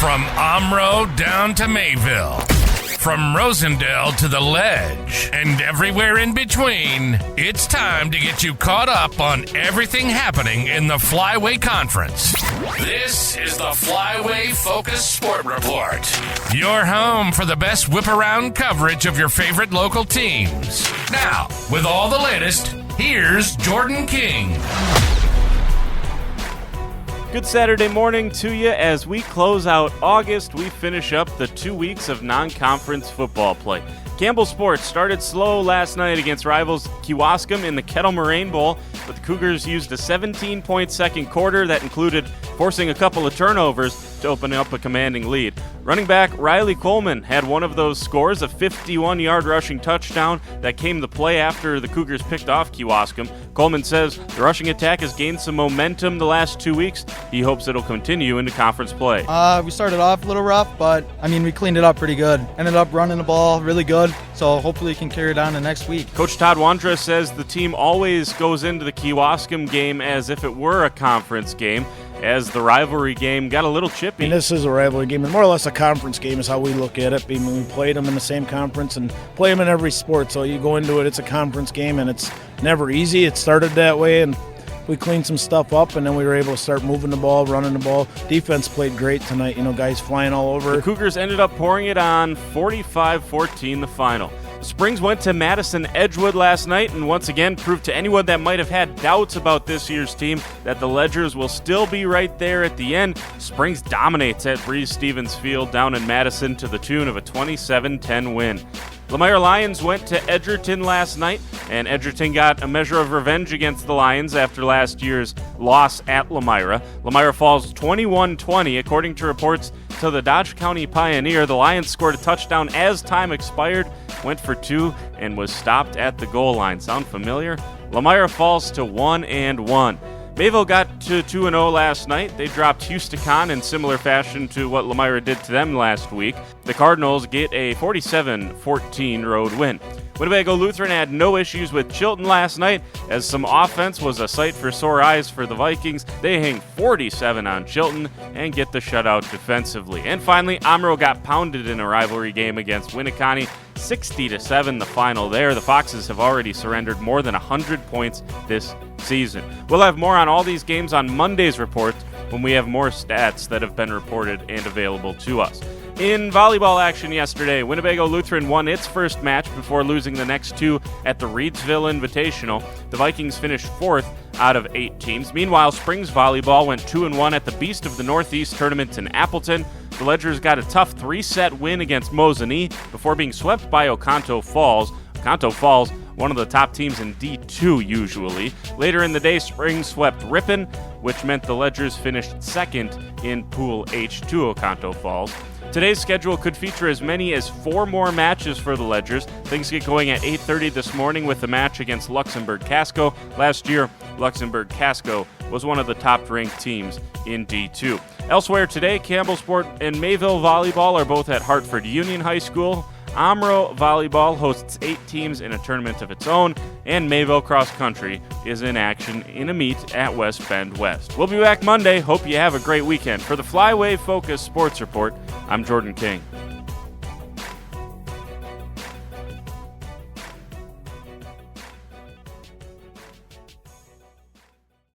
From Omro down to Mayville, from Rosendale to the Ledge, and everywhere in between, it's time to get you caught up on everything happening in the Flyway Conference. This is the Flyway Focus Sport Report, your home for the best whip-around coverage of your favorite local teams. Now, with all the latest, here's Jordan King. Good Saturday morning to you. As we close out August, we finish up the 2 weeks of non-conference football play. Campbellsport started slow last night against rivals Kewaskum in the Kettle Moraine Bowl, but the Cougars used a 17-point second quarter that included forcing a couple of turnovers to open up a commanding lead. Running back Riley Kohlmann had one of those scores, a 51-yard rushing touchdown that came to play after the Cougars picked off Kewaskum. Kohlmann says the rushing attack has gained some momentum the last 2 weeks. He hopes it'll continue into conference play. We started off a little rough, but we cleaned it up pretty good. Ended up running the ball really good, so hopefully we can carry it on to next week. Coach Todd Wondra says the team always goes into the Kewaskum game as if it were a conference game, as the rivalry game got a little chippy. This is a rivalry game, and more or less a conference game is how we look at it. We played them in the same conference and play them in every sport, so you go into it, it's a conference game, and it's never easy. It started that way, and we cleaned some stuff up, and then we were able to start moving the ball, running the ball. Defense played great tonight, guys flying all over. The Cougars ended up pouring it on 45-14 the final. Springs went to Madison Edgewood last night and once again proved to anyone that might have had doubts about this year's team that the Ledgers will still be right there at the end. Springs dominates at Breeze Stevens Field down in Madison to the tune of a 27-10 win. Lemire Lions went to Edgerton last night, and Edgerton got a measure of revenge against the Lions after last year's loss at Lemire. Lemire falls 21-20. According to reports to the Dodge County Pioneer, the Lions scored a touchdown as time expired, went for two, and was stopped at the goal line. Sound familiar? Lemire falls to 1-1. Mayville got to 2-0 last night. They dropped Husticon in similar fashion to what Lemire did to them last week. The Cardinals get a 47-14 road win. Winnebago Lutheran had no issues with Chilton last night, as some offense was a sight for sore eyes for the Vikings. They hang 47 on Chilton and get the shutout defensively. And finally, Omro got pounded in a rivalry game against Winneconne, 60-7 the final there. The Foxes have already surrendered more than 100 points this season. We'll have more on all these games on Monday's report when we have more stats that have been reported and available to us. In volleyball action yesterday, Winnebago Lutheran won its first match before losing the next two at the Reedsville Invitational. The Vikings finished fourth out of 8 teams. Meanwhile, Springs Volleyball went 2-1 at the Beast of the Northeast tournament in Appleton. The Ledgers got a tough 3-set win against Mosinee before being swept by Oconto Falls. Oconto Falls, one of the top teams in D2 usually. Later in the day, Springs swept Ripon, which meant the Ledgers finished second in Pool H2 Oconto Falls. Today's schedule could feature as many as 4 more matches for the Ledgers. Things get going at 8:30 this morning with the match against Luxembourg-Casco. Last year, Luxembourg-Casco was one of the top-ranked teams in D2. Elsewhere today, Campbellsport and Mayville Volleyball are both at Hartford Union High School. Omro Volleyball hosts 8 teams in a tournament of its own, and Mayville Cross Country is in action in a meet at West Bend West. We'll be back Monday. Hope you have a great weekend. For the Flyway Focus Sports Report, I'm Jordan King.